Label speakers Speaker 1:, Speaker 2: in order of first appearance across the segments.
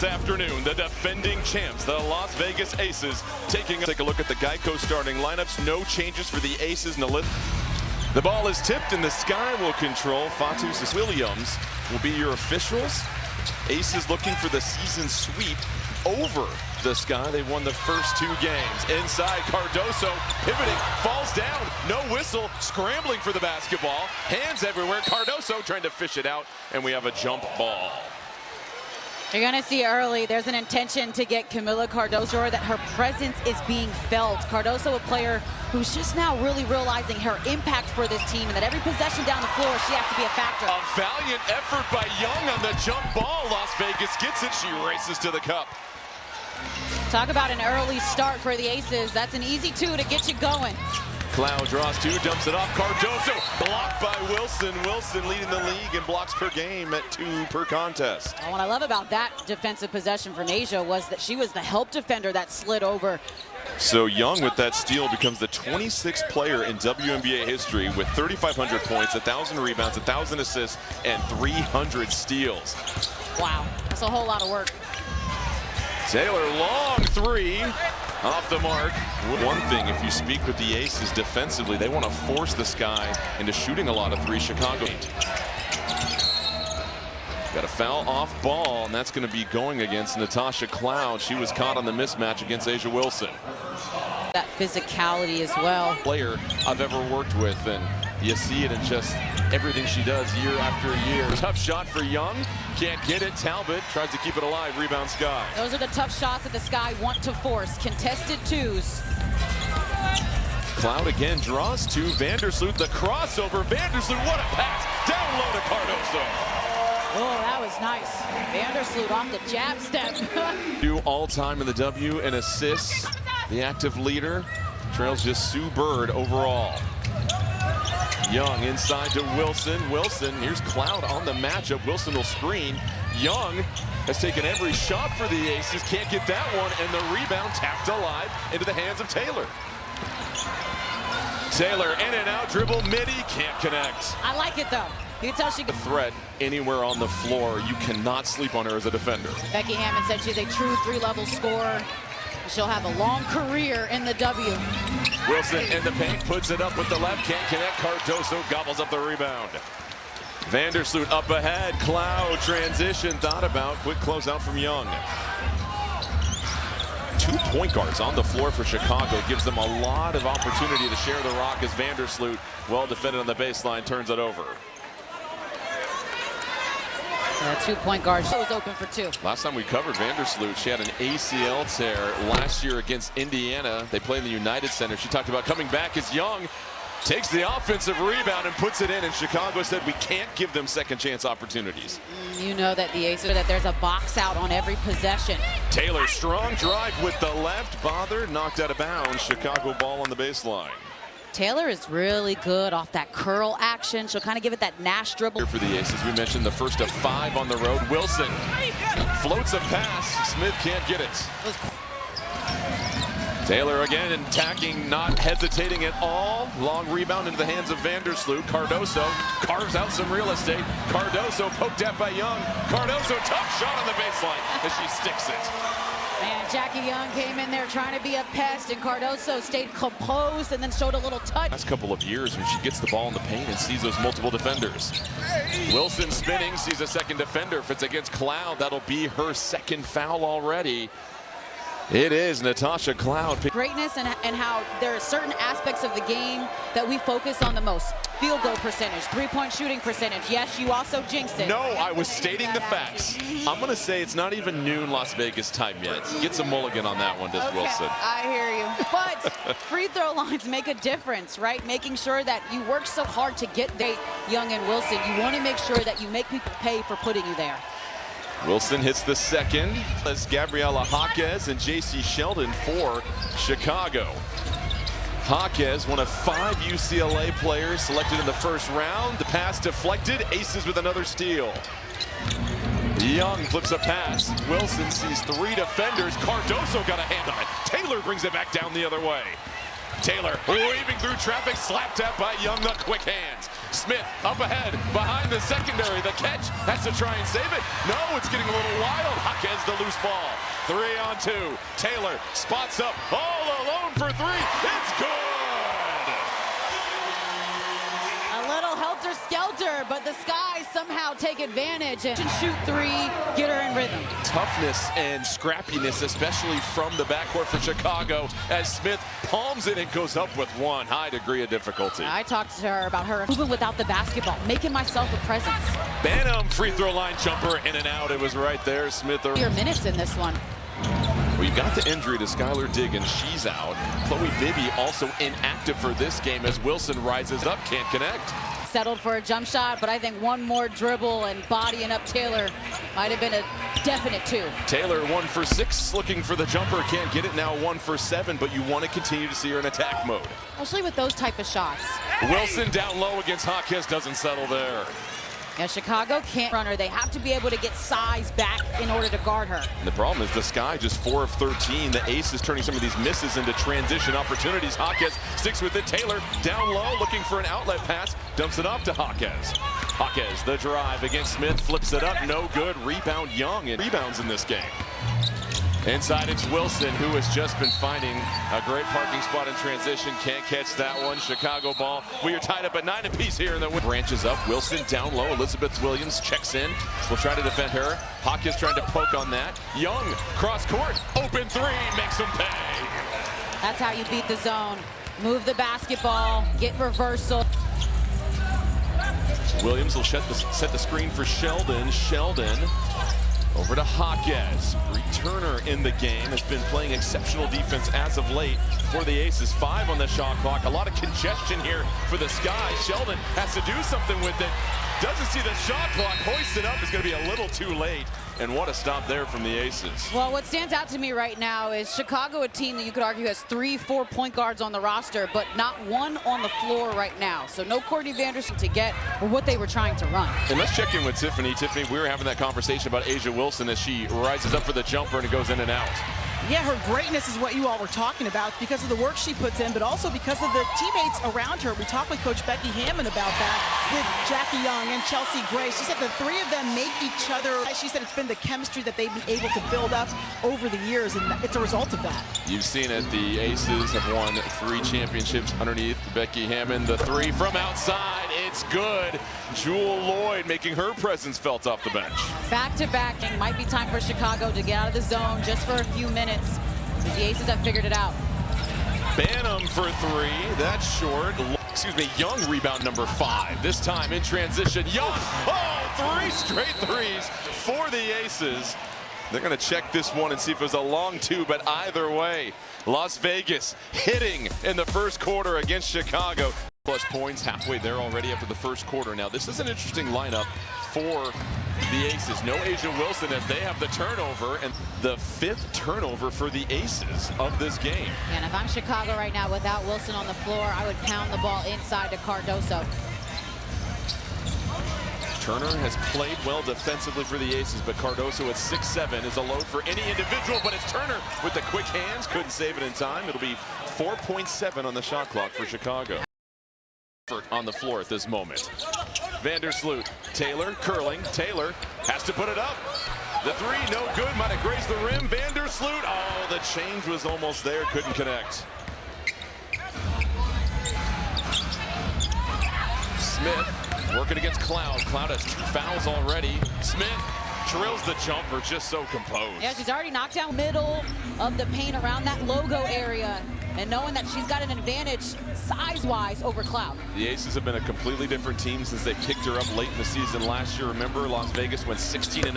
Speaker 1: This afternoon, the defending champs, the Las Vegas Aces, take a look at the Geico starting lineups. No changes for the Aces. The ball is tipped and the sky will control. Fatus Williams will be your officials. Aces looking for the season sweep over the sky. They won the first 2 games. Inside, Cardoso pivoting, falls down, no whistle, scrambling for the basketball. Hands everywhere. Cardoso trying to fish it out, and we have a jump ball.
Speaker 2: You're going to see early, there's an intention to get Kamilla Cardoso, that her presence is being felt. Cardoso, a player who's just now really realizing her impact for this team, and that every possession down the floor, she has to be a factor.
Speaker 1: A valiant effort by Young on the jump ball. Las Vegas gets it. She races to the cup.
Speaker 2: Talk about an early start for the Aces. That's an easy 2 to get you going.
Speaker 1: Cloud draws 2, dumps it off. Cardoso blocked by Wilson. Wilson leading the league in blocks per game at 2 per contest.
Speaker 2: Well, what I love about that defensive possession from Asia was that she was the help defender that slid over.
Speaker 1: So Young with that steal becomes the 26th player in WNBA history with 3,500 points, 1,000 rebounds, 1,000 assists, and 300 steals.
Speaker 2: Wow, that's a whole lot of work.
Speaker 1: Taylor, long 3. Off the mark. One thing, if you speak with the Aces defensively, they want to force the Sky into shooting a lot of 3. Chicago. Got a foul off ball, and that's going to be going against Natasha Cloud. She was caught on the mismatch against A'ja Wilson.
Speaker 2: That physicality as well.
Speaker 1: Player I've ever worked with, and you see it in just everything she does year after year. Tough shot for Young. Can't get it. Talbot tries to keep it alive. Rebound Sky.
Speaker 2: Those are the tough shots that the Sky want to force. Contested 2s.
Speaker 1: Cloud again draws 2. Vandersloot, the crossover. Vandersloot, what a pass. Down low to Cardoso.
Speaker 2: Oh, that was nice. Vandersloot off the jab step.
Speaker 1: 2 all-time in the W in assists. The active leader trails just Sue Bird overall. Young inside to Wilson. Wilson, here's Cloud on the matchup. Wilson will screen. Young has taken every shot for the Aces. Can't get that one, and the rebound tapped alive into the hands of Taylor. Taylor in and out, dribble, midi, can't connect.
Speaker 2: I like it though. You can tell she
Speaker 1: The threat anywhere on the floor. You cannot sleep on her as a defender.
Speaker 2: Becky Hammond said she's a true 3-level scorer. She'll have a long career in the W.
Speaker 1: Wilson in the paint, puts it up with the left, can't connect. Cardoso gobbles up the rebound. Vandersloot up ahead. Cloud transition, thought about. Quick closeout from Young. 2 point guards on the floor for Chicago. Gives them a lot of opportunity to share the rock as Vandersloot, well defended on the baseline, turns it over.
Speaker 2: 2 point guard. She was open for 2.
Speaker 1: Last time we covered Vandersloot, she had an ACL tear last year against Indiana. They play in the United Center. She talked about coming back as Young takes the offensive rebound and puts it in, and Chicago said we can't give them second chance opportunities.
Speaker 2: You know that the Aces, that there's a box out on every possession.
Speaker 1: Taylor, strong drive with the left, bothered, knocked out of bounds. Chicago ball on the baseline.
Speaker 2: Taylor is really good off that curl action. She'll kind of give it that Nash dribble.
Speaker 1: Here for the Aces, we mentioned the first of 5 on the road. Wilson floats a pass. Smith can't get it. Taylor again attacking, not hesitating at all. Long rebound into the hands of Vandersloot. Cardoso carves out some real estate. Cardoso poked at by Young. Cardoso, tough shot on the baseline as she sticks it.
Speaker 2: And Jackie Young came in there trying to be a pest, and Cardoso stayed composed and then showed a little touch.
Speaker 1: Last couple of years when she gets the ball in the paint and sees those multiple defenders. Wilson spinning, sees a second defender. If it's against Cloud, that'll be her 2nd foul already. It is Natasha Cloud.
Speaker 2: Greatness and how there are certain aspects of the game that we focus on the most. Field goal percentage, 3-point shooting percentage. Yes, you also jinxed it.
Speaker 1: No, I was stating the facts. I'm going to say it's not even noon Las Vegas time yet. Gets a mulligan on that one, does
Speaker 2: Okay,
Speaker 1: Wilson.
Speaker 2: I hear you. But free throw lines make a difference, right? Making sure that you work so hard to get there. Young and Wilson, you want to make sure that you make people pay for putting you there.
Speaker 1: Wilson hits the second as Gabriela Jaquez and J.C. Sheldon for Chicago. Jaquez, one of 5 UCLA players selected in the first round. The pass deflected. Aces with another steal. Young flips a pass. Wilson sees 3 defenders. Cardoso got a hand on it. Taylor brings it back down the other way. Taylor weaving through traffic, slapped at by Young, the quick hands. Smith up ahead, behind the secondary. The catch has to try and save it. No, it's getting a little wild. Jaquez the loose ball. 3-on-2. Taylor spots up, all alone for three. It's good.
Speaker 2: A little helter-skelter, but the Skies somehow take advantage and shoot three, get her in rhythm.
Speaker 1: Toughness and scrappiness, especially from the backcourt for Chicago, as Smith palms it and goes up with one. High degree of difficulty.
Speaker 2: I talked to her about her moving without the basketball, making myself a presence.
Speaker 1: Banham free throw line jumper in and out. It was right there. Smith.
Speaker 2: Your minutes in this one.
Speaker 1: We got the injury to Skylar Diggins. She's out. Chloe Bibby also inactive for this game as Wilson rises up, can't connect.
Speaker 2: Settled for a jump shot, but I think one more dribble and bodying up Taylor might have been a definite two.
Speaker 1: Taylor 1 for 6, looking for the jumper, can't get it now. 1 for 7, but you want to continue to see her in attack mode.
Speaker 2: Especially with those type of shots.
Speaker 1: Wilson down low against Jaquez, doesn't settle there.
Speaker 2: Yeah, Chicago can't run her. They have to be able to get size back in order to guard her.
Speaker 1: And the problem is the Sky just 4 of 13. The Ace is turning some of these misses into transition opportunities. Jaquez sticks with it. Taylor down low, looking for an outlet pass. Dumps it off to Jaquez. Jaquez, the drive against Smith, flips it up. No good. Rebound Young, and rebounds in this game. Inside, it's Wilson, who has just been finding a great parking spot in transition. Can't catch that one. Chicago ball. We are tied up at 9 apiece here in the win. Branches up. Wilson down low. Elizabeth Williams checks in. Will try to defend her. Jaquez trying to poke on that. Young, cross court. Open three. Makes them pay.
Speaker 2: That's how you beat the zone. Move the basketball. Get reversal.
Speaker 1: Williams will set the screen for Sheldon. Sheldon over to Jaquez. Returner in the game, has been playing exceptional defense as of late for the Aces. 5 on the shot clock. A lot of congestion here for the Sky. Sheldon has to do something with it. Doesn't see the shot clock. Hoists it up. Is going to be a little too late. And what a stop there from the Aces.
Speaker 2: Well, what stands out to me right now is Chicago, a team that you could argue has 3-4 point guards on the roster, but not one on the floor right now. So no Courtney Vanderson to get or what they were trying to run.
Speaker 1: And let's check in with Tiffany. Tiffany, we were having that conversation about A'ja Wilson as she rises up for the jumper and it goes in and out.
Speaker 3: Yeah, her greatness is what you all were talking about because of the work she puts in, but also because of the teammates around her. We talked with Coach Becky Hammond about that with Jackie Young and Chelsea Gray. She said the three of them make each other. She said it's been the chemistry that they've been able to build up over the years, and it's a result of that.
Speaker 1: You've seen it. The Aces have won 3 championships underneath Becky Hammond. The three from outside, it's good. Jewel Lloyd making her presence felt off the bench.
Speaker 2: Back-to-back, and might be time for Chicago to get out of the zone just for a few minutes. Because the Aces have figured it out.
Speaker 1: Banham for 3. That's short. Excuse me, Young rebound number 5. This time in transition. Young, oh, 3 straight threes for the Aces. They're going to check this one and see if it was a long 2, but either way, Las Vegas hitting in the first quarter against Chicago. Plus points halfway there already after the first quarter. Now, this is an interesting lineup for the Aces. No A'ja Wilson as they have the turnover, and the 5th turnover for the Aces of this game.
Speaker 2: And if I'm Chicago right now without Wilson on the floor, I would pound the ball inside to Cardoso.
Speaker 1: Turner has played well defensively for the Aces, but Cardoso at 6'7" is a load for any individual, but it's Turner with the quick hands, couldn't save it in time. It'll be 4.7 on the shot clock for Chicago. On the floor at this moment. Vandersloot, Taylor curling. Taylor has to put it up. The 3, no good, might have grazed the rim. Vandersloot, oh, the change was almost there, couldn't connect. Smith working against Cloud. Cloud has 2 fouls already. Smith drills the jumper, just so composed.
Speaker 2: Yeah, she's already knocked down middle of the paint around that logo area, and knowing that she's got an advantage size-wise over Cloud.
Speaker 1: The Aces have been a completely different team since they picked her up late in the season last year. Remember, Las Vegas went 16-0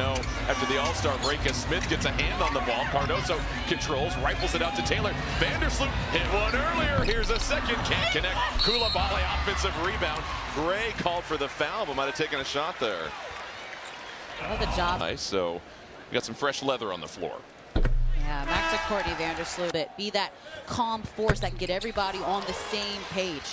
Speaker 1: after the All-Star break as Smith gets a hand on the ball. Cardoso controls, rifles it out to Taylor. Vandersloot hit one earlier. Here's a second, can't connect. Koulibaly offensive rebound. Gray called for the foul, but might have taken a shot there.
Speaker 2: Oh, the job.
Speaker 1: Nice, so we got some fresh leather on the floor.
Speaker 2: Yeah, back to Courtney Vandersloot. Be that calm force that can get everybody on the same page.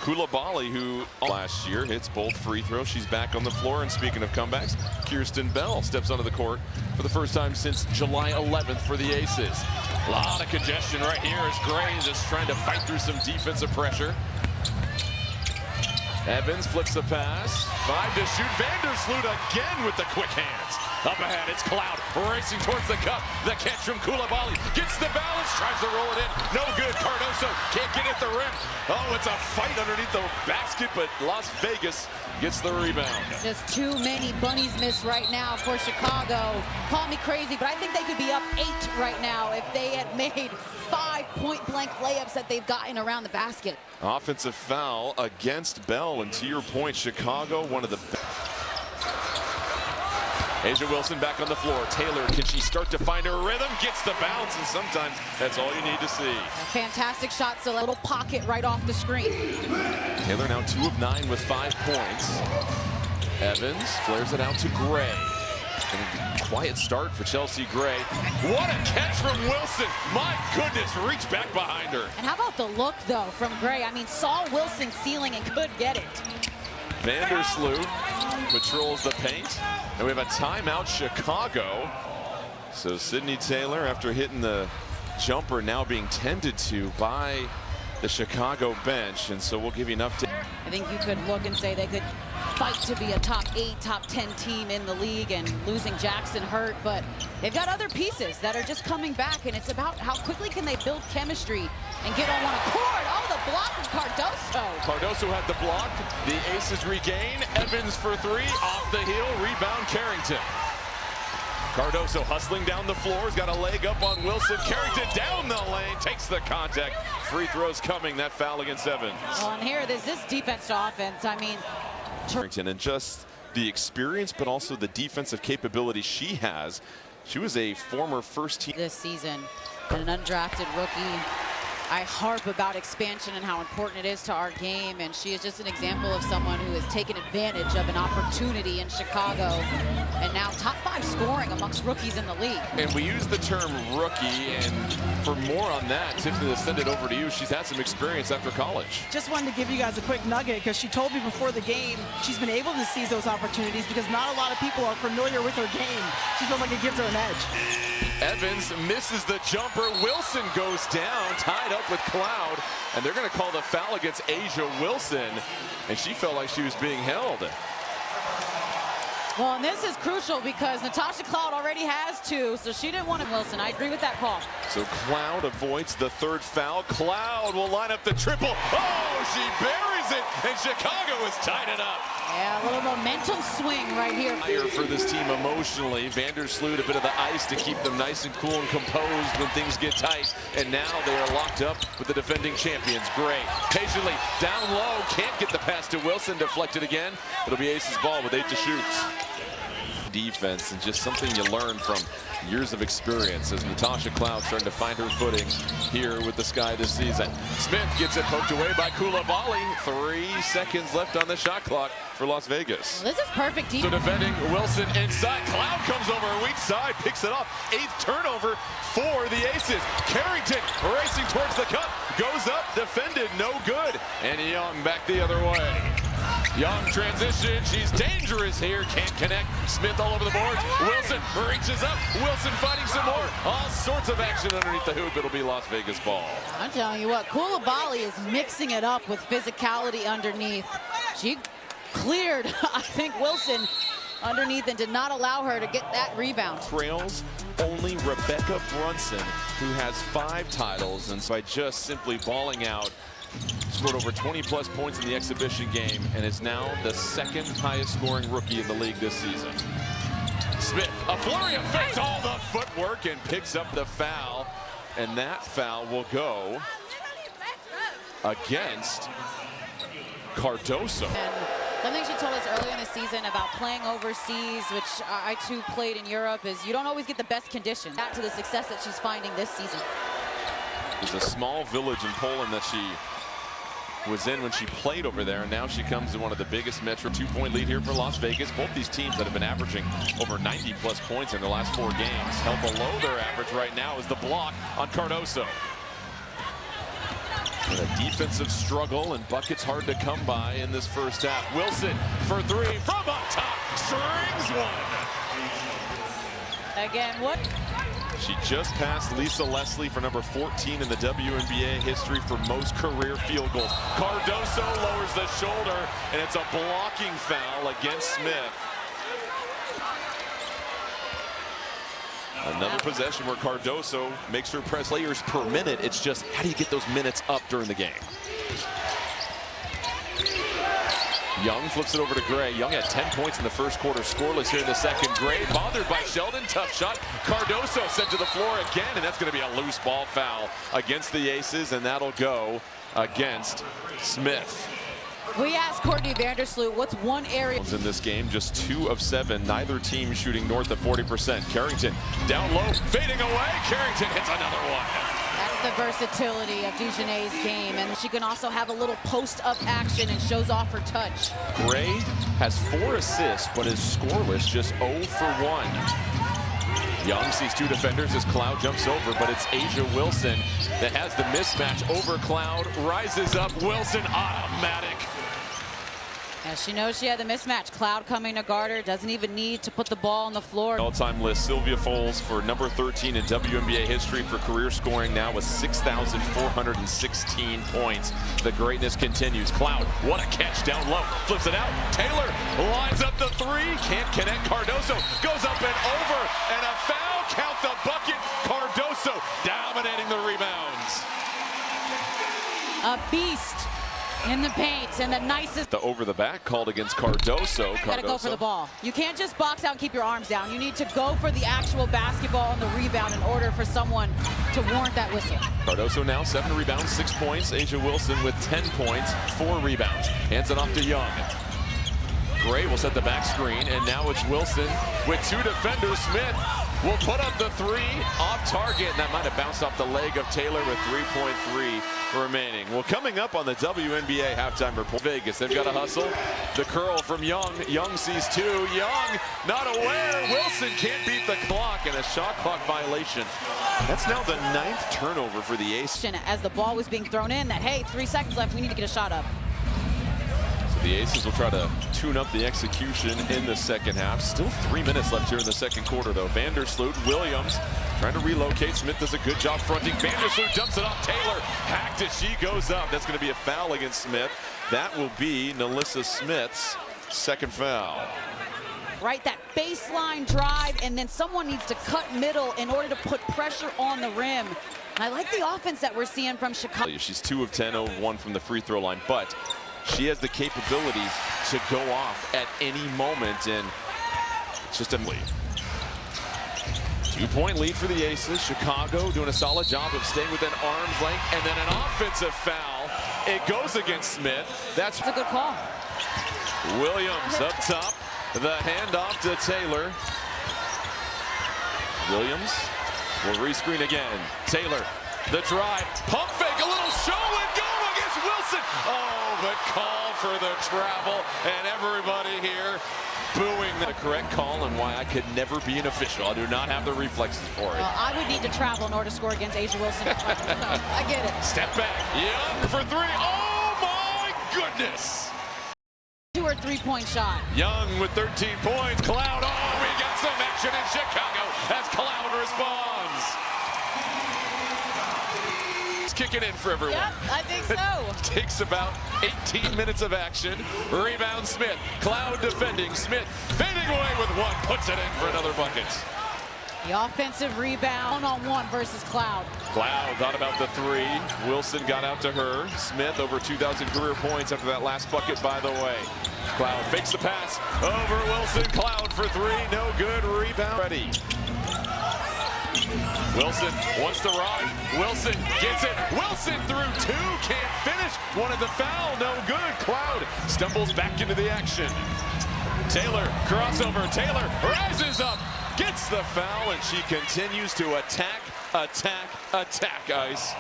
Speaker 1: Koulibaly, who last year hits both free throws. She's back on the floor. And speaking of comebacks, Kirsten Bell steps onto the court for the first time since July 11th for the Aces. A lot of congestion right here as Gray just trying to fight through some defensive pressure. Evans flips the pass. 5 to shoot. Vandersloot again with the quick hands. Up ahead, it's Cloud racing towards the cup. The catch from Koulibaly. Gets the balance, tries to roll it in. No good. Cardoso can't get at the rim. Oh, it's a fight underneath the basket, but Las Vegas gets the rebound.
Speaker 2: Just too many bunnies missed right now for Chicago. Call me crazy, but I think they could be up 8 right now if they had made 5 point-blank layups that they've gotten around the basket.
Speaker 1: Offensive foul against Bell, and to your point, Chicago, one of the best. A'ja Wilson back on the floor. Taylor, can she start to find her rhythm? Gets the bounce, and sometimes that's all you need to see.
Speaker 2: Fantastic shot, so a little pocket right off the screen.
Speaker 1: Taylor now 2 of 9 with 5 points. Evans flares it out to Gray. And a quiet start for Chelsea Gray. What a catch from Wilson. My goodness, reach back behind her.
Speaker 2: And how about the look, though, from Gray? I mean, saw Wilson ceiling and could get it.
Speaker 1: Vandersloot patrols the paint. And we have a timeout, Chicago. So Sydney Taylor, after hitting the jumper, now being tended to by the Chicago bench. And so we'll give you an update.
Speaker 2: I think you could look and say they could fight to be a top 8, top 10 team in the league, and losing Jackson hurt, but they've got other pieces that are just coming back, and it's about how quickly can they build chemistry and get on one accord. Oh, the block from Cardoso.
Speaker 1: Cardoso had the block. The Aces regain. Evans for 3, off the heel, rebound Carrington. Cardoso hustling down the floor, has got a leg up on Wilson. Carrington down the lane, takes the contact. Free throws coming, that foul against Evans.
Speaker 2: Well, and here, this defense to offense, I mean,
Speaker 1: Carrington, and just the experience, but also the defensive capability she has. She was a former first team
Speaker 2: this season, and an undrafted rookie. I harp about expansion and how important it is to our game, and she is just an example of someone who has taken advantage of an opportunity in Chicago, and now top 5 scoring amongst rookies in the league.
Speaker 1: And we use the term rookie, and for more on that, Tiffany, let's send it over to you. She's had some experience after college.
Speaker 3: Just wanted to give you guys a quick nugget, because she told me before the game she's been able to seize those opportunities because not a lot of people are familiar with her game. She feels like it gives her an edge.
Speaker 1: Evans misses the jumper. Wilson goes down, tied up with Cloud, and they're going to call the foul against A'ja Wilson, and she felt like she was being held.
Speaker 2: Well, and this is crucial because Natasha Cloud already has 2, so she didn't want to Wilson. I agree with that call.
Speaker 1: So Cloud avoids the 3rd foul. Cloud will line up the triple. Oh, she buries it, and Chicago has tied it up.
Speaker 2: Yeah, a little momentum swing right here.
Speaker 1: For this team emotionally, Vandersloot a bit of the ice to keep them nice and cool and composed when things get tight. And now they are locked up with the defending champions. Gray patiently down low, can't get the pass to Wilson, deflected again. It'll be Aces ball with 8 to shoot. Defense, and just something you learn from years of experience as Natasha Cloud starting to find her footing here with the Sky this season. Smith gets it poked away by Koulibaly. 3 seconds left on the shot clock for Las Vegas.
Speaker 2: Well, this is perfect defense.
Speaker 1: So defending Wilson inside. Cloud comes over her weak side, picks it up. 8th turnover for the Aces. Carrington racing towards the cup, goes up, defended, no good. And Young back the other way. Young transition, she's dangerous here, can't connect. Smith all over the boards. Wilson reaches up. Wilson fighting some more. All sorts of action underneath the hoop. It'll be Las Vegas ball.
Speaker 2: I'm telling you what, Koulibaly is mixing it up with physicality underneath. She cleared, I think, Wilson underneath and did not allow her to get that rebound.
Speaker 1: Trails only Rebecca Brunson, who has 5 titles, and so by just simply balling out, scored over 20-plus points in the exhibition game and is now the 2nd highest scoring rookie in the league this season. Smith, a flurry of fakes, all the footwork, and picks up the foul. And that foul will go against Cardoso.
Speaker 2: And something she told us earlier in the season about playing overseas, which I too played in Europe, is you don't always get the best conditions. Back to the success that she's finding this season.
Speaker 1: There's a small village in Poland that she was in when she played over there, and now she comes to one of the biggest metro. 2-point lead here for Las Vegas. Both these teams that have been averaging over 90-plus points in their last 4 games. Held below their average right now is the block on Cardoso. And a defensive struggle, and buckets hard to come by in this first half. Wilson for 3 from up top, strings one.
Speaker 2: Again, what
Speaker 1: She just passed Lisa Leslie for number 14 in the WNBA history for most career field goals. Cardoso lowers the shoulder, and it's a blocking foul against Smith. Another possession where Cardoso makes her press players per minute. It's just, how do you get those minutes up during the game? Young flips it over to Gray. Young had 10 points in the first quarter, scoreless here in the second. Gray bothered by Sheldon, tough shot. Cardoso sent to the floor again, and that's going to be a loose ball foul against the Aces, and that'll go against Smith.
Speaker 2: We asked Courtney Vandersloot what's one area
Speaker 1: in this game, just 2 of 7. Neither team shooting north of 40%. Carrington down low, fading away. Carrington hits another one.
Speaker 2: That's the versatility of DeJournette's game, and she can also have a little post-up action and shows off her touch.
Speaker 1: Gray has 4 assists, but is scoreless, just 0 for 1. Young sees 2 defenders as Cloud jumps over, but it's Asia Wilson that has the mismatch over Cloud. Rises up, Wilson automatic.
Speaker 2: As she knows she had the mismatch. Cloud coming to guard her, doesn't even need to put the ball on the floor.
Speaker 1: All-time list, Sylvia Foles for number 13 in WNBA history for career scoring now with 6,416 points. The greatness continues. Cloud, what a catch down low. Flips it out. Taylor lines up the 3. Can't connect. Cardoso goes up and over. And a foul. Count the bucket. Cardoso dominating the rebounds.
Speaker 2: A beast in the paint, and the nicest.
Speaker 1: The over the back called against Cardoso.
Speaker 2: You gotta go for the ball. You can't just box out and keep your arms down. You need to go for the actual basketball and the rebound in order for someone to warrant that whistle.
Speaker 1: Cardoso now 7 rebounds, 6 points. Asia Wilson with 10 points, 4 rebounds. Hands it off to Young. Gray will set the back screen, and now it's Wilson with 2 defenders. Smith will put up the 3 off target, and that might have bounced off the leg of Taylor with 3.3 remaining. Well, coming up on the WNBA halftime report, Vegas, they've got to hustle. The curl from Young. Young sees 2. Young not aware. Wilson can't beat the clock, and a shot clock violation. That's now the 9th turnover for the Aces.
Speaker 2: As the ball was being thrown in, that, hey, 3 seconds left, we need to get a shot up.
Speaker 1: The Aces will try to tune up the execution in the second half. Still 3 minutes left here in the second quarter, though. Vandersloot, Williams trying to relocate. Smith does a good job fronting. Vandersloot dumps it off. Taylor hacked as she goes up. That's going to be a foul against Smith. That will be Nalissa Smith's second foul.
Speaker 2: Right, that baseline drive, and then someone needs to cut middle in order to put pressure on the rim. And I like the offense that we're seeing from Chicago.
Speaker 1: She's 2 of 10, 0 of 1 from the free throw line, but she has the capability to go off at any moment, and it's just a lead. 2-point lead for the Aces. Chicago doing a solid job of staying within arm's length, and then an offensive foul. It goes against Smith. That's
Speaker 2: a good call.
Speaker 1: Williams up top. The handoff to Taylor. Williams will rescreen again. Taylor, the drive, pump fake, a little show and go against Wilson. Oh, but call for the travel, and everybody here booing the correct call, and why I could never be an official. I do not have the reflexes for it.
Speaker 2: I would need to travel in order to score against Asia Wilson. So, I get it.
Speaker 1: Step back. Young for 3. Oh, my goodness.
Speaker 2: 2 or 3-point shot.
Speaker 1: Young with 13 points. Cloud. Oh, we got some action in Chicago as Cloud responds. Kicking in for everyone.
Speaker 2: Yep, I think so.
Speaker 1: Takes about 18 minutes of action. Rebound Smith. Cloud defending. Smith fading away with 1. Puts it in for another bucket.
Speaker 2: The offensive rebound on 1 versus Cloud.
Speaker 1: Cloud thought about the 3. Wilson got out to her. Smith over 2,000 career points after that last bucket, by the way. Cloud fakes the pass. Over Wilson. Cloud for 3. No good. Rebound ready. Wilson wants to ride. Wilson gets it. Wilson through 2. Can't finish. Wanted the foul. No good. Cloud stumbles back into the action. Taylor crossover. Taylor rises up. Gets the foul, and she continues to attack, attack, attack, Ice.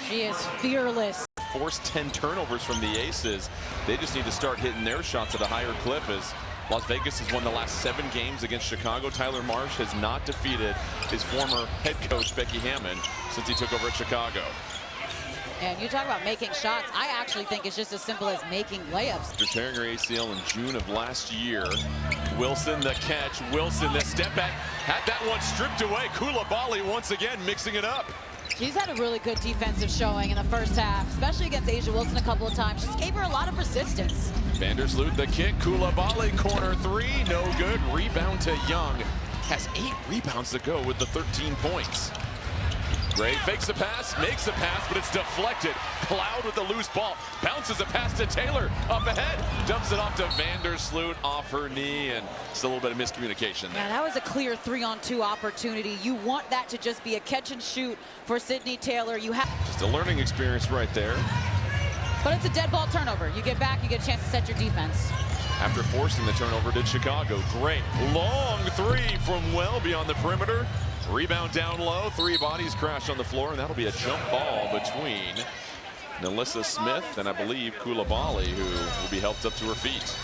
Speaker 2: She is fearless.
Speaker 1: Forced 10 turnovers from the Aces. They just need to start hitting their shots at a higher clip as Las Vegas has won the last 7 games against Chicago. Tyler Marsh has not defeated his former head coach, Becky Hammond, since he took over at Chicago.
Speaker 2: And you talk about making shots. I actually think it's just as simple as making layups.
Speaker 1: After tearing her ACL in June of last year, Wilson the catch. Wilson the step back. Had that one stripped away. Coulibaly once again mixing it up.
Speaker 2: She's had a really good defensive showing in the first half, especially against A'ja Wilson a couple of times. She gave her a lot of resistance.
Speaker 1: Vandersloot the kick. Coulibaly corner three. No good. Rebound to Young. Has 8 rebounds to go with the 13 points. Gray fakes a pass, makes a pass, but it's deflected. Cloud with the loose ball. Bounces a pass to Taylor. Up ahead. Dumps it off to Vandersloot off her knee, and just a little bit of miscommunication there.
Speaker 2: Yeah, that was a clear 3-on-2 opportunity. You want that to just be a catch and shoot for Sydney Taylor. You have
Speaker 1: just a learning experience right there.
Speaker 2: But it's a dead ball turnover. You get back, you get a chance to set your defense.
Speaker 1: After forcing the turnover, did Chicago. Great long three from well beyond the perimeter. Rebound down low, 3 bodies crash on the floor, and that'll be a jump ball between Nalissa Smith and I believe Coulibaly, who will be helped up to her feet.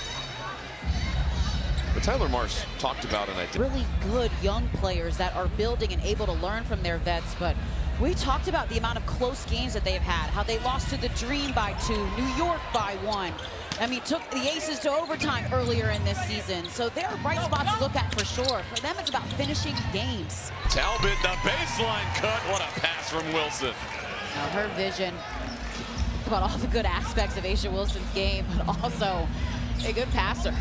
Speaker 1: But Tyler Marsh talked about it.
Speaker 2: Really good young players that are building and able to learn from their vets, but we talked about the amount of close games that they've had, how they lost to the Dream by 2, New York by 1. I mean, took the Aces to overtime earlier in this season. So there are bright spots to look at for sure. For them, it's about finishing games.
Speaker 1: Talbot, the baseline cut. What a pass from Wilson.
Speaker 2: Now her vision about all the good aspects of A'ja Wilson's game, but also a good passer.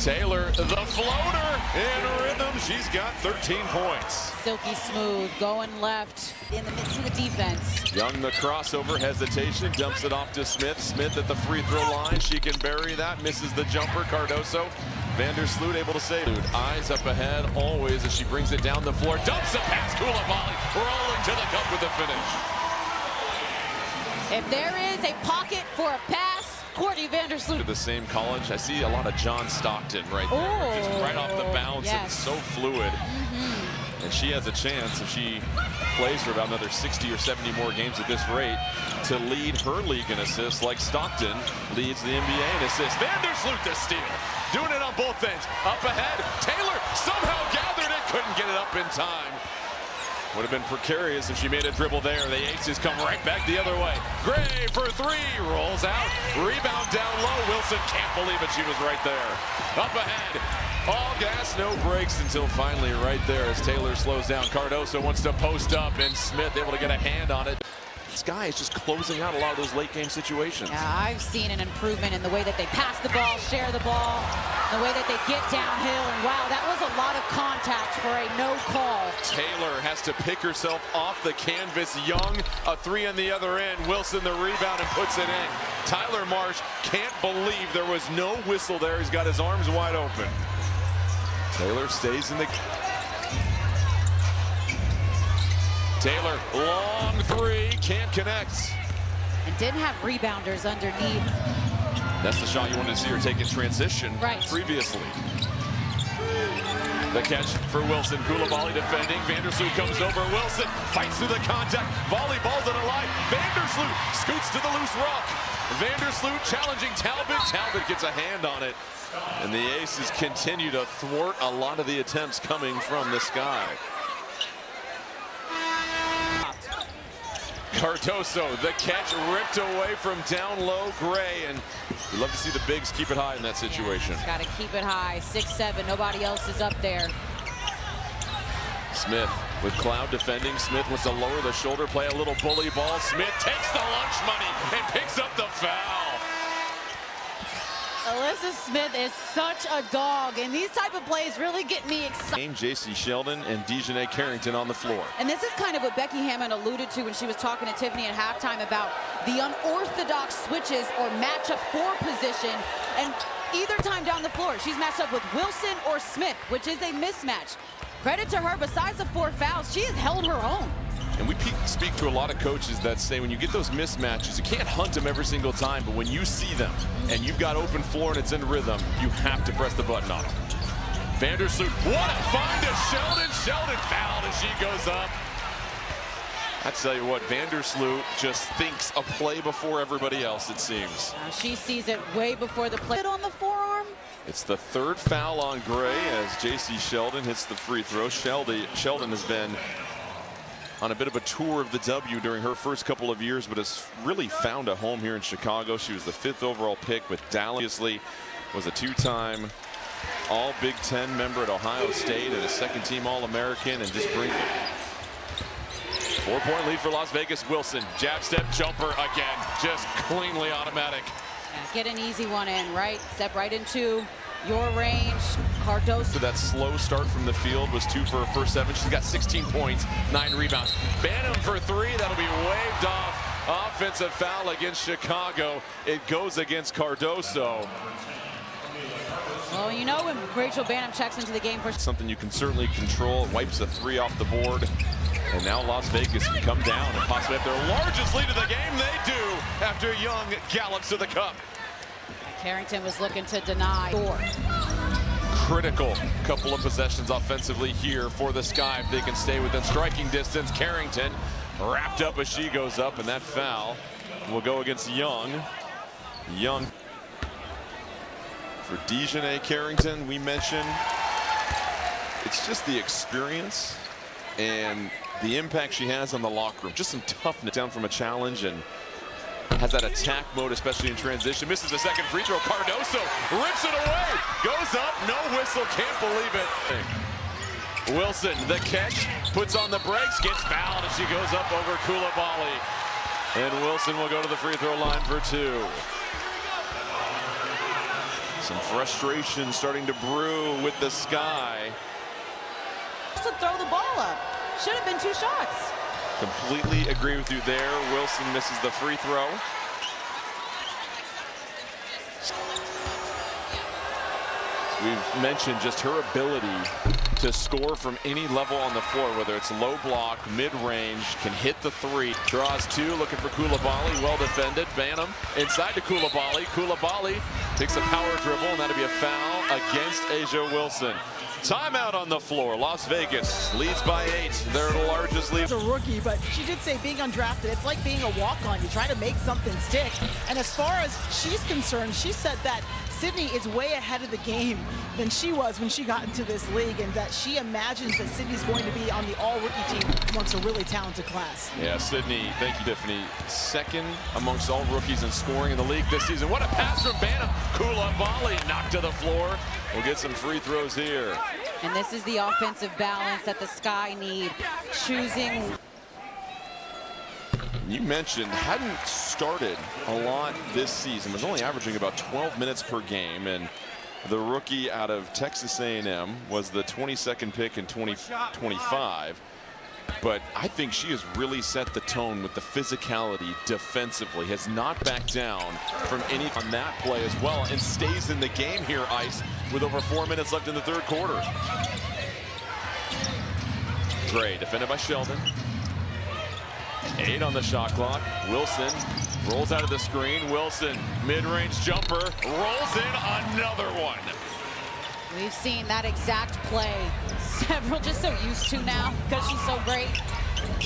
Speaker 1: Taylor, the floater, in rhythm. She's got 13 points.
Speaker 2: Silky smooth, going left in the midst of the defense.
Speaker 1: Young, the crossover, hesitation, dumps it off to Smith. Smith at the free throw line. She can bury that, misses the jumper. Cardoso, Vandersloot able to save. Eyes up ahead, always, as she brings it down the floor. Dumps it past Coulibaly, rolling to the cup with the finish.
Speaker 2: If there is a pocket for a pass, Courtney Vandersloot.
Speaker 1: To the same college, I see a lot of John Stockton right there. Just right off the bounce,
Speaker 2: yes.
Speaker 1: And so fluid. And she has a chance, if she plays for about another 60 or 70 more games at this rate, to lead her league in assists like Stockton leads the NBA in assists. Vandersloot the steal. Doing it on both ends. Up ahead. Taylor somehow gathered it. Couldn't get it up in time. Would have been precarious if she made a dribble there. The Aces come right back the other way. Gray for 3. Rolls out. Rebound down low. Wilson can't believe it. She was right there. Up ahead. All gas, no brakes until finally right there as Taylor slows down. Cardoso wants to post up, and Smith able to get a hand on it. This guy is just closing out a lot of those late game situations.
Speaker 2: Yeah, I've seen an improvement in the way that they pass the ball, share the ball, the way that they get downhill. And wow, that was a lot of contact for a no call.
Speaker 1: Taylor has to pick herself off the canvas. Young, a 3 on the other end. Wilson the rebound and puts it in. Tyler Marsh can't believe there was no whistle there. He's got his arms wide open. Taylor stays in the... Taylor, long 3, can't connect.
Speaker 2: And didn't have rebounders underneath.
Speaker 1: That's the shot you wanted to see her take in transition previously. The catch for Wilson. Coulibaly defending. Vandersloot comes over. Wilson fights through the contact. Volleyball's on a line. Vandersloot scoots to the loose rock. Vandersloot challenging Talbot. Talbot gets a hand on it. And the Aces continue to thwart a lot of the attempts coming from the sky. Cardoso, the catch ripped away from down low. Gray, and we love to see the bigs keep it high in that situation.
Speaker 2: Yeah, got to keep it high. 6'7", nobody else is up there.
Speaker 1: Smith with Cloud defending. Smith wants to lower the shoulder, play a little bully ball. Smith takes the lunch money and picks up the foul.
Speaker 2: Alyssa Smith is such a dog, and these type of plays really get me excited.
Speaker 1: J.C. Sheldon and Dejanay Carrington on the floor.
Speaker 2: And this is kind of what Becky Hammond alluded to when she was talking to Tiffany at halftime about the unorthodox switches or matchup 4 position. And either time down the floor, she's matched up with Wilson or Smith, which is a mismatch. Credit to her, besides the 4 fouls, she has held her own.
Speaker 1: And we speak to a lot of coaches that say when you get those mismatches, you can't hunt them every single time, but when you see them and you've got open floor and it's in rhythm, you have to press the button on them. Vandersloot, what a find to Sheldon. Sheldon fouled as she goes up. I tell you what, Vandersloot just thinks a play before everybody else, it seems.
Speaker 2: Now she sees it way before the play. On the forearm.
Speaker 1: It's the 3rd foul on Gray as J.C. Sheldon hits the free throw. Sheldon has been on a bit of a tour of the W during her first couple of years, but has really found a home here in Chicago. She was the 5th overall pick with Dallas. Obviously was a 2-time All Big Ten member at Ohio State and a second-team All-American, and just bring it. 4-point lead for Las Vegas. Wilson, jab step jumper again, just cleanly automatic.
Speaker 2: Yeah, get an easy one in, right? Step right into your range. Cardoso.
Speaker 1: So that slow start from the field was 2 for her first 7. She's got 16 points, 9 rebounds. Banham for 3, that'll be waved off. Offensive foul against Chicago. It goes against Cardoso.
Speaker 2: Well, you know when Rachel Banham checks into the game for
Speaker 1: something you can certainly control. It wipes a 3 off the board. And now Las Vegas can come down and possibly have their largest lead of the game. They do after Young gallops to the cup.
Speaker 2: Carrington was looking to deny.
Speaker 1: Critical couple of possessions offensively here for the Sky. If they can stay within striking distance, Carrington wrapped up as she goes up, and that foul will go against Young. Young for Dejanay Carrington, we mentioned. It's just the experience and the impact she has on the locker room. Just some toughness down from a challenge, and has that attack mode, especially in transition. Misses the second free throw. Cardoso rips it away. Goes up, no whistle, can't believe it. Wilson, the catch, puts on the brakes, gets fouled as she goes up over Coulibaly. And Wilson will go to the free throw line for 2. Some frustration starting to brew with the Sky.
Speaker 2: To throw the ball up. Should have been 2 shots.
Speaker 1: Completely agree with you there. Wilson misses the free throw. We've mentioned just her ability to score from any level on the floor, whether it's low block, mid-range, can hit the 3. Draws 2, looking for Coulibaly, well defended. Banham inside to Coulibaly. Coulibaly takes a power dribble, and that'll be a foul against A'ja Wilson. Timeout on the floor. Las Vegas leads by 8. They're the largest lead.
Speaker 3: She's a rookie, but she did say being undrafted, it's like being a walk-on. You try to make something stick. And as far as she's concerned, she said that Sydney is way ahead of the game than she was when she got into this league, and that she imagines that Sydney's going to be on the all-rookie team amongst a really talented class.
Speaker 1: Yeah, Sydney, thank you, Tiffany. Second amongst all rookies in scoring in the league this season. What a pass from Banham. Coulibaly knocked to the floor. We'll get some free throws here.
Speaker 2: And this is the offensive balance that the Sky need. Choosing.
Speaker 1: You mentioned hadn't started a lot this season. Was only averaging about 12 minutes per game, and the rookie out of Texas A&M was the 22nd pick in 2025. But I think she has really set the tone with the physicality defensively, has not backed down from any on that play as well, and stays in the game here, Ice, with over 4 minutes left in the 3rd quarter. Gray defended by Sheldon. 8 on the shot clock. Wilson rolls out of the screen. Wilson, mid-range jumper, rolls in another one.
Speaker 2: We've seen that exact play several, just so used to now because she's so great.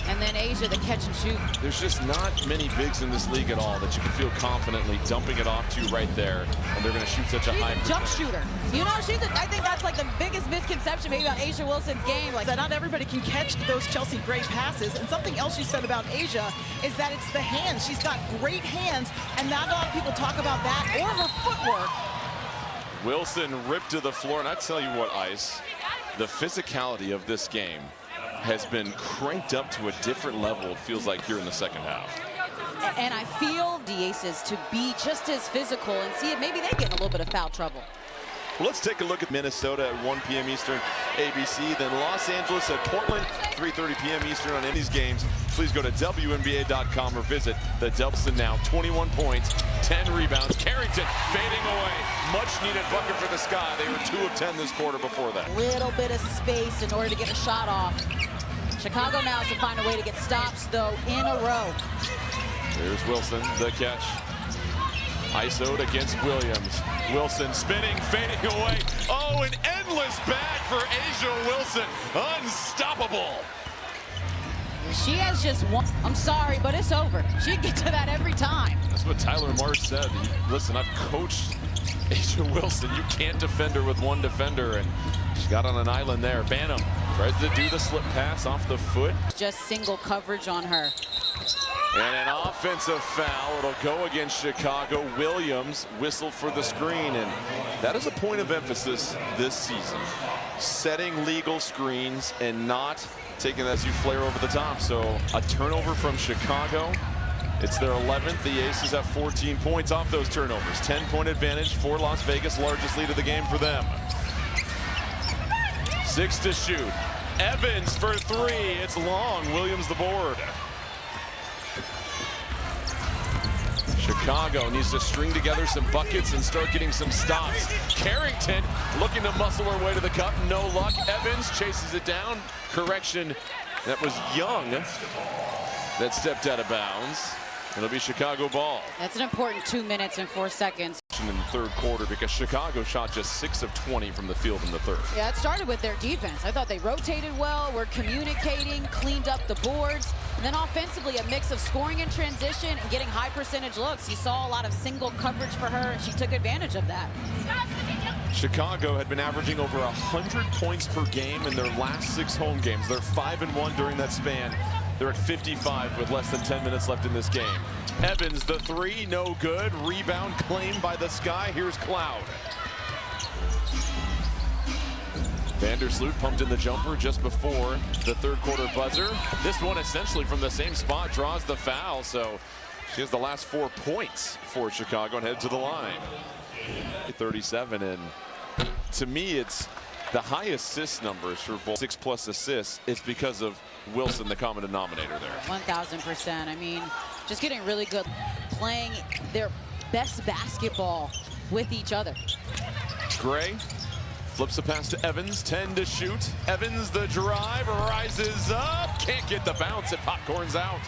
Speaker 2: And then A'ja, the catch and shoot.
Speaker 1: There's just not many bigs in this league at all that you can feel confidently dumping it off to right there, and they're going to shoot such a high
Speaker 2: jump shooter. You know, I think that's like the biggest misconception maybe about A'ja Wilson's game. Like
Speaker 3: that not everybody can catch those Chelsea Gray passes. And something else you said about A'ja is that it's the hands. She's got great hands, and not a lot of people talk about that or her footwork.
Speaker 1: Wilson ripped to the floor, and I tell you what, Ice, the physicality of this game has been cranked up to a different level, it feels like, here in the 2nd half.
Speaker 2: And I feel the Aces to be just as physical, and see it, maybe they get in a little bit of foul trouble.
Speaker 1: Well, let's take a look at Minnesota at 1 p.m. Eastern, ABC. Then Los Angeles at Portland, 3:30 p.m. Eastern on any of these games. Please go to WNBA.com or visit the Delson now. 21 points, 10 rebounds. Carrington fading away. Much needed bucket for the Sky. They were 2 of 10 this quarter before that.
Speaker 2: Little bit of space in order to get a shot off. Chicago now has to find a way to get stops, though, in a row.
Speaker 1: There's Wilson, the catch. ISO'd against Williams. Wilson spinning, fading away. Oh, an endless bag for A'ja Wilson. Unstoppable.
Speaker 2: She has just one. I'm sorry, but it's over. She can get to that every time.
Speaker 1: That's what Tyler Marsh said. Listen, I've coached A'ja Wilson. You can't defend her with one defender, and she got on an island there. Banham tries to do the slip pass off the foot.
Speaker 2: Just single coverage on her.
Speaker 1: And an offensive foul. It'll go against Chicago. Williams whistled for the screen, and that is a point of emphasis this season. Setting legal screens and not taking as you flare over the top. So a turnover from Chicago. It's their 11th. The Aces have 14 points off those turnovers. 10-point advantage for Las Vegas, largest lead of the game for them. 6 to shoot. Evans for 3. It's long. Williams the board. Chicago needs to string together some buckets and start getting some stops. Carrington looking to muscle her way to the cup. No luck. Evans chases it down. Correction. That was Young that stepped out of bounds. It'll be Chicago ball.
Speaker 2: That's an important 2 minutes and 4 seconds.
Speaker 1: In the third quarter, because Chicago shot just 6 of 20 from the field in the third.
Speaker 2: Yeah, it started with their defense. I thought they rotated well, were communicating, cleaned up the boards. And then offensively, a mix of scoring in transition and getting high percentage looks. You saw a lot of single coverage for her, and she took advantage of that.
Speaker 1: Chicago had been averaging over 100 points per game in their last 6 home games. They're 5-1 during that span. They're at 55 with less than 10 minutes left in this game. Evans, the 3, no good. Rebound claimed by the Sky. Here's Cloud. Vandersloot pumped in the jumper just before the third quarter buzzer. This one essentially from the same spot draws the foul, so she has the last 4 points for Chicago and head to the line. 37, and to me it's the high assist numbers for both 6+ assists. It's because of Wilson, the common denominator there.
Speaker 2: 1000%. I mean, just getting really good, playing their best basketball with each other.
Speaker 1: Gray flips a pass to Evans, 10 to shoot. Evans, the drive, rises up, can't get the bounce, it popcorns out.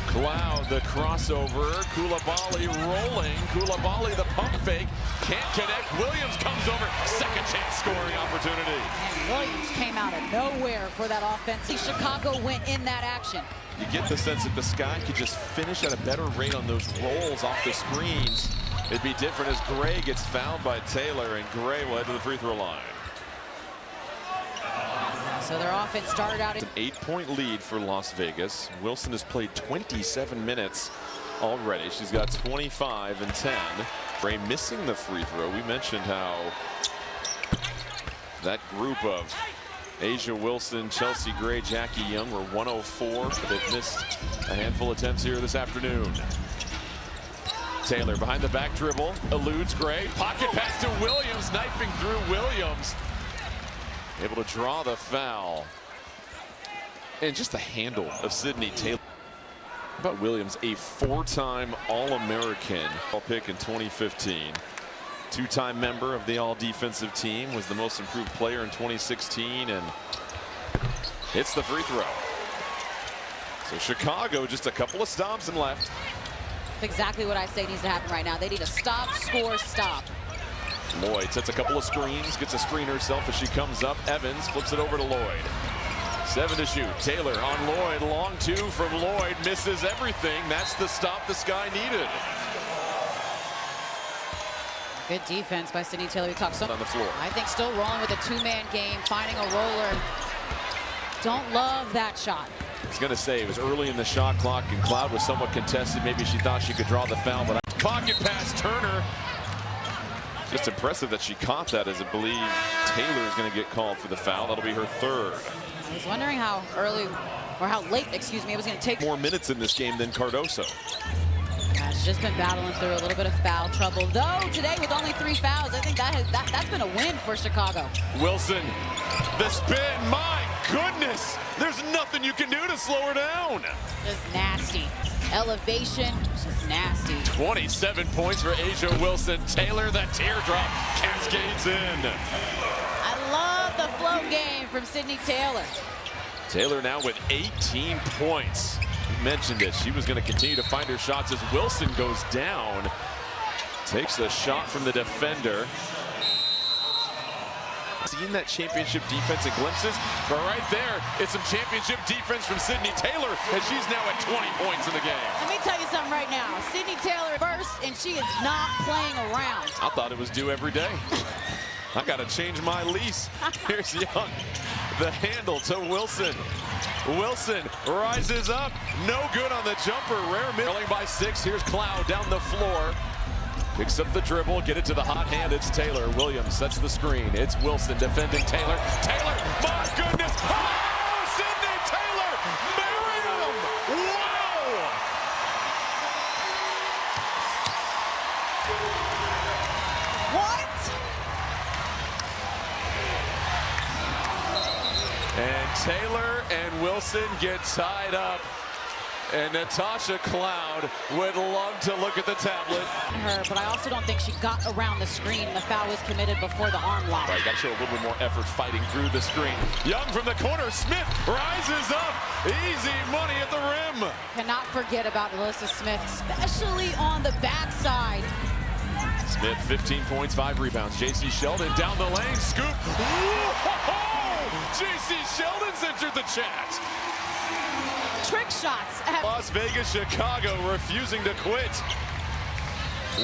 Speaker 1: Cloud, the crossover, Koulibaly rolling, Koulibaly the pump fake, can't connect, Williams comes over, second chance scoring opportunity.
Speaker 2: And Williams came out of nowhere for that offense. Chicago went in that action.
Speaker 1: You get the sense that the Sky could just finish at a better rate on those rolls off the screens. It'd be different as Gray gets fouled by Taylor, and Gray will head to the free throw line.
Speaker 2: So their offense started out.
Speaker 1: An 8-point lead for Las Vegas. Wilson has played 27 minutes already. She's got 25 and 10. Gray missing the free throw. We mentioned how that group of Asia Wilson, Chelsea Gray, Jackie Young were 104. They've missed a handful of attempts here this afternoon. Taylor behind the back dribble, eludes Gray. Pocket pass to Williams, knifing through Williams. Able to draw the foul. And just the handle of Sydney Taylor. How about Williams, a 4-time All-American pick in 2015. 2-time member of the All-Defensive Team, was the most improved player in 2016, and hits the free throw. So Chicago, just a couple of stops and left.
Speaker 2: That's exactly what I say needs to happen right now. They need a stop, score, stop.
Speaker 1: Lloyd sets a couple of screens, gets a screen herself as she comes up. Evans flips it over to Lloyd. 7 to shoot. Taylor on Lloyd. Long 2 from Lloyd. Misses everything. That's the stop the Sky needed.
Speaker 2: Good defense by Sydney Taylor. We talked so
Speaker 1: on the floor.
Speaker 2: I think still rolling with a 2-man game, finding a roller. Don't love that shot.
Speaker 1: I was going to say it was early in the shot clock and Cloud was somewhat contested. Maybe she thought she could draw the foul, but pocket pass Turner. Just impressive that she caught that, as I believe Taylor is going to get called for the foul. That'll be her 3rd.
Speaker 2: I was wondering how early, or how late, excuse me, it was going to take.
Speaker 1: More minutes in this game than Cardoso.
Speaker 2: Yeah, she's just been battling through a little bit of foul trouble. Though today with only 3 fouls, I think that's been a win for Chicago.
Speaker 1: Wilson, the spin, my goodness. There's nothing you can do to slow her down.
Speaker 2: Just nasty. Elevation, just nasty.
Speaker 1: 27 points for Asia Wilson. Taylor, the teardrop cascades in.
Speaker 2: I love the flow game from Sydney Taylor.
Speaker 1: Taylor now with 18 points. You mentioned it. She was going to continue to find her shots as Wilson goes down. Takes a shot from the defender. Seen that championship defense in glimpses, but right there, it's some championship defense from Sydney Taylor, as she's now at 20 points in the game.
Speaker 2: Let me tell you something right now. Sydney Taylor first, and she is not playing around.
Speaker 1: I thought it was due every day. I got to change my lease. Here's Young. The handle to Wilson. Wilson rises up. No good on the jumper. Rare miss. Trailing by 6. Here's Cloud down the floor. Picks up the dribble. Get it to the hot hand. It's Taylor. Williams sets the screen. It's Wilson defending Taylor. Taylor, my goodness. Oh, Sydney Taylor married him. Wow.
Speaker 3: What?
Speaker 1: And Taylor and Wilson get tied up. And Natasha Cloud would love to look at the tablet.
Speaker 2: But I also don't think she got around the screen. The foul was committed before the arm lock.
Speaker 1: Right, got to show a little bit more effort fighting through the screen. Young from the corner. Smith rises up. Easy money at the rim.
Speaker 2: Cannot forget about Alyssa Smith, especially on the backside.
Speaker 1: Smith, 15 points, 5 rebounds. J.C. Sheldon down the lane. Scoop. J.C. Sheldon's entered the chat.
Speaker 2: Trick shots.
Speaker 1: Las Vegas, Chicago refusing to quit.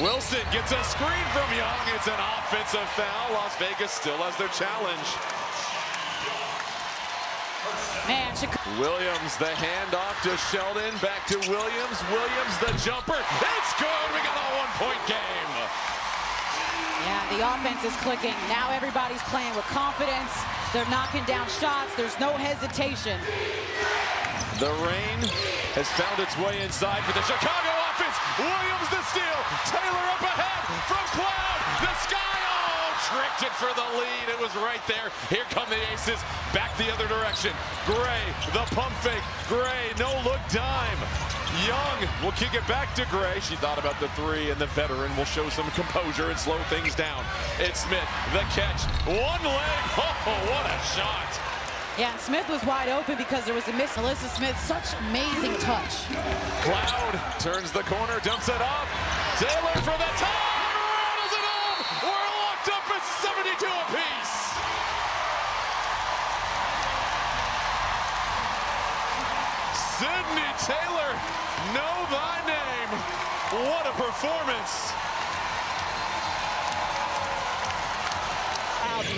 Speaker 1: Wilson gets a screen from Young. It's an offensive foul. Las Vegas still has their challenge.
Speaker 2: Man,
Speaker 1: Williams, the handoff to Sheldon. Back to Williams. Williams, the jumper. It's good. We got a one-point game.
Speaker 2: Yeah, the offense is clicking. Now everybody's playing with confidence. They're knocking down shots. There's no hesitation.
Speaker 1: The rain has found its way inside for the Chicago offense. Williams the steal. Taylor up ahead from Cloud. The sky, tricked it for the lead. It was right there. Here come the Aces. Back the other direction. Gray, the pump fake. Gray, no look dime. Young will kick it back to Gray. She thought about the 3, and the veteran will show some composure and slow things down. It's Smith, the catch. One leg. Oh, what a shot.
Speaker 2: Yeah, and Smith was wide open because there was a miss. Alyssa Smith, such amazing touch.
Speaker 1: Cloud turns the corner, dumps it off. Taylor for the tie, rattles it on. We're locked up at 72 apiece. Sydney Taylor, know thy name. What a performance.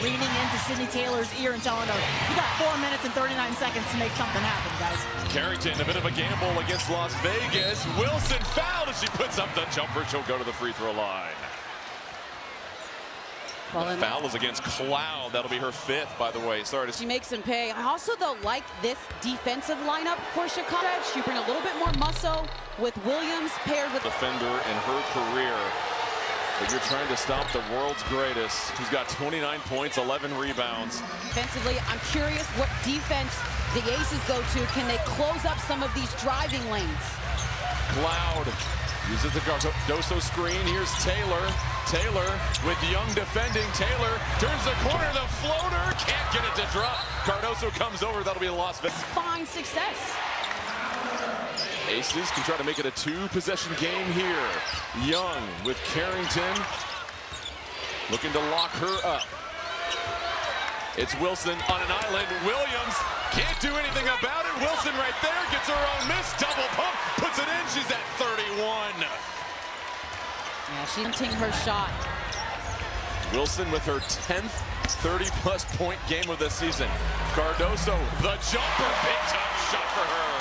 Speaker 3: Leaning into Sydney Taylor's ear and telling her, you got 4 minutes and 39 seconds to make something happen, guys.
Speaker 1: Carrington, a bit of a gamble against Las Vegas. Wilson fouled as she puts up the jumper. She'll go to the free throw line.
Speaker 2: Well,
Speaker 1: the foul is against Cloud. That'll be her 5th, by the way. Sorry to
Speaker 2: She makes them pay. I also, though, like this defensive lineup for Chicago. She bring a little bit more muscle with Williams paired with
Speaker 1: defender in her career. But you're trying to stop the world's greatest, who's got 29 points, 11 rebounds.
Speaker 2: Defensively, I'm curious what defense the Aces go to. Can they close up some of these driving lanes?
Speaker 1: Cloud uses the Cardoso screen. Here's Taylor. Taylor with Young defending. Taylor turns the corner. The floater can't get it to drop. Cardoso comes over. That'll be a loss.
Speaker 2: Fine success.
Speaker 1: Aces can try to make it a 2-possession game here. Young with Carrington looking to lock her up. It's Wilson on an island. Williams can't do anything about it. Wilson right there gets her own miss. Double pump, puts it in. She's at 31.
Speaker 2: Yeah, she's hunting her shot.
Speaker 1: Wilson with her 10th 30-plus point game of the season. Cardoso, the jumper, big time shot for her.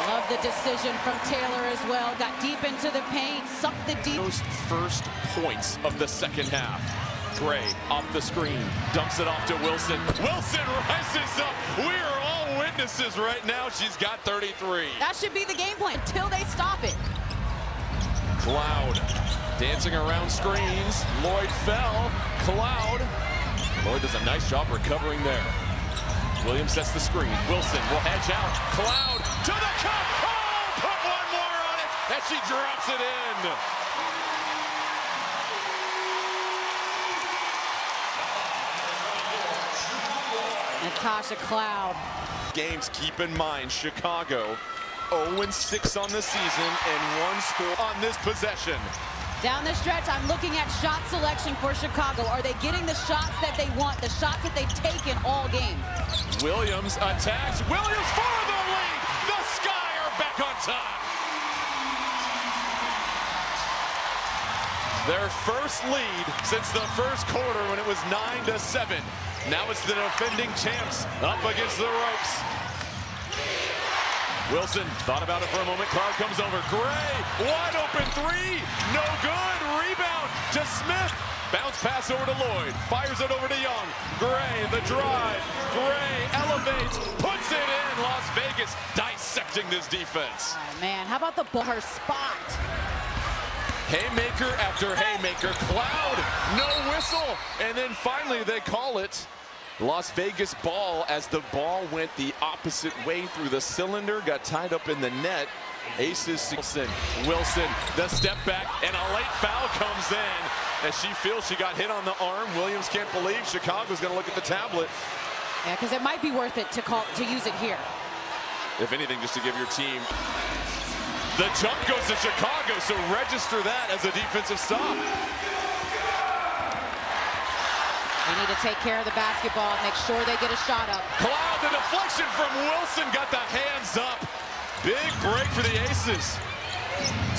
Speaker 2: Love the decision from Taylor as well. Got deep into the paint, sucked the deep.
Speaker 1: Those first points of the second half. Gray off the screen, dumps it off to Wilson. Wilson rises up. We are all witnesses right now. She's got 33.
Speaker 2: That should be the game plan until they stop it.
Speaker 1: Cloud dancing around screens. Lloyd fell. Cloud. Lloyd does a nice job recovering there. Williams sets the screen. Wilson will hedge out. Cloud to the cup. Oh, put one more on it as she drops it in.
Speaker 2: Natasha Cloud.
Speaker 1: Games, keep in mind, Chicago 0-6 on the season and 1 score on this possession.
Speaker 2: Down the stretch, I'm looking at shot selection for Chicago. Are they getting the shots that they want, the shots that they've taken all game?
Speaker 1: Williams attacks. Williams for the lead. The Sky are back on top. Their first lead since the first quarter when it was 9-7. Now it's the defending champs up against the ropes. Wilson thought about it for a moment. Cloud comes over. Gray, wide open three. No good. Rebound to Smith. Bounce pass over to Lloyd. Fires it over to Young. Gray, the drive. Gray elevates. Puts it in. Las Vegas dissecting this defense.
Speaker 2: Oh, man, how about the ball? Her spot.
Speaker 1: Haymaker after haymaker. Cloud, no whistle. And then finally they call it Las Vegas ball as the ball went the opposite way through the cylinder, got tied up in the net. Aces Wilson, the step back, and a late foul comes in as she feels she got hit on the arm. Williams can't believe Chicago's going to look at the tablet.
Speaker 2: Yeah, because it might be worth it to use it here.
Speaker 1: If anything, just to give your team. The jump goes to Chicago, so register that as a defensive stop.
Speaker 2: They need to take care of the basketball, make sure they get a shot up.
Speaker 1: Cloud, the deflection from Wilson, got the hands up. Big break for the Aces.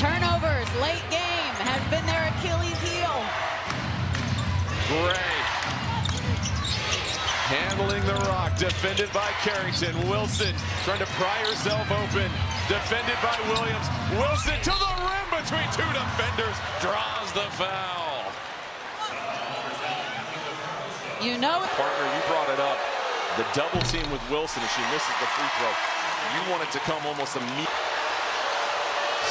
Speaker 2: Turnovers, late game, has been their Achilles heel.
Speaker 1: Gray. Handling the rock, defended by Carrington. Wilson trying to pry herself open. Defended by Williams. Wilson to the rim between two defenders. Draws the foul.
Speaker 2: You know,
Speaker 1: Partner, you brought it up. The double team with Wilson as she misses the free throw. You want it to come almost immediately.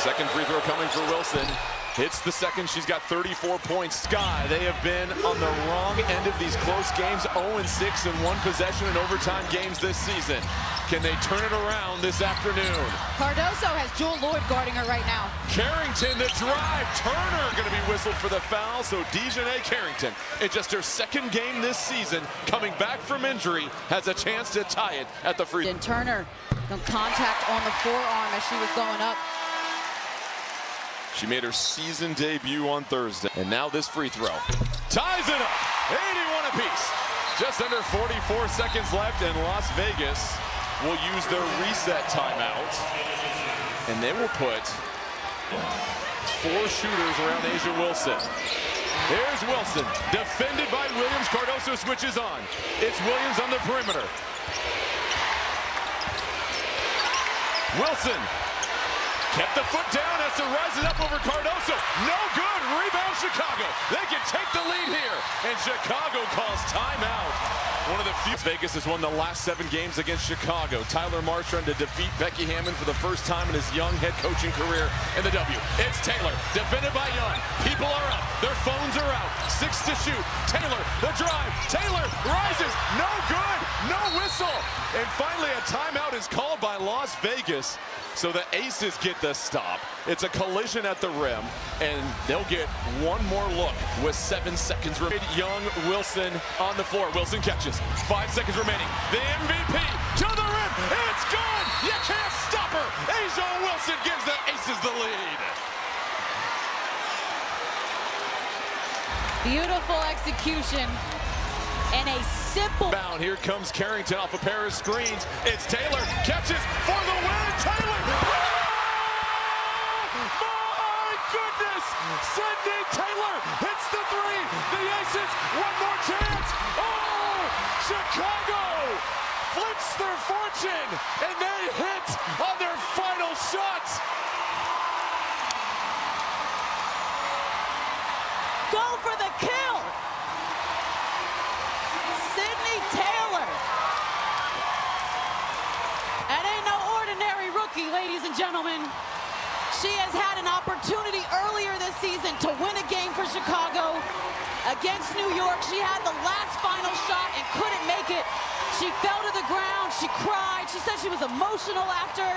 Speaker 1: Second free throw coming for Wilson. Hits the second. She's got 34 points. Sky, they have been on the wrong end of these close games. 0-6 in one possession and overtime games this season. Can they turn it around this afternoon?
Speaker 2: Cardoso has Jewel Lloyd guarding her right now.
Speaker 1: Carrington, the drive. Turner going to be whistled for the foul. So Dejanay Carrington, in just her second game this season, coming back from injury, has a chance to tie it at the free.
Speaker 2: And Turner, some contact on the forearm as she was going up.
Speaker 1: She made her season debut on Thursday. And now this free throw. Ties it up. 81 apiece. Just under 44 seconds left, and Las Vegas will use their reset timeout. And they will put 4 shooters around A'ja Wilson. There's Wilson, defended by Williams. Cardoso switches on. It's Williams on the perimeter. Wilson kept the foot down, has to rise it up over Cardoso. No good. Rebound Chicago. They can take the lead here. And Chicago calls timeout. One of the few. Vegas has won the last 7 games against Chicago. Tyler Marsh trying to defeat Becky Hammon for the first time in his young head coaching career in the W. It's Taylor, defended by Young. People are up. Their phones are out. 6 to shoot. Taylor, the drive. Taylor rises. No good. No whistle. And finally, a timeout is called by Las Vegas. So the Aces get the stop. It's a collision at the rim, and they'll get one more look with 7 seconds remaining. Young, Wilson on the floor. Wilson catches. 5 seconds remaining. The MVP to the rim. It's gone. You can't stop her. A'ja Wilson gives the Aces the lead.
Speaker 2: Beautiful execution and a simple
Speaker 1: bound. Here comes Carrington off a pair of screens. It's Taylor. Catches for the win. Taylor. My goodness. Sydney Taylor hits the 3. The Aces, one more chance. Oh, Chicago flips their fortune, and they hit on their final shot.
Speaker 2: Go for the kill. Sydney Taylor. And ain't no ordinary rookie, ladies and gentlemen. She has had an opportunity earlier this season to win a game for Chicago against New York. She had the last final shot and couldn't make it. She fell to the ground. She cried. She said she was emotional after.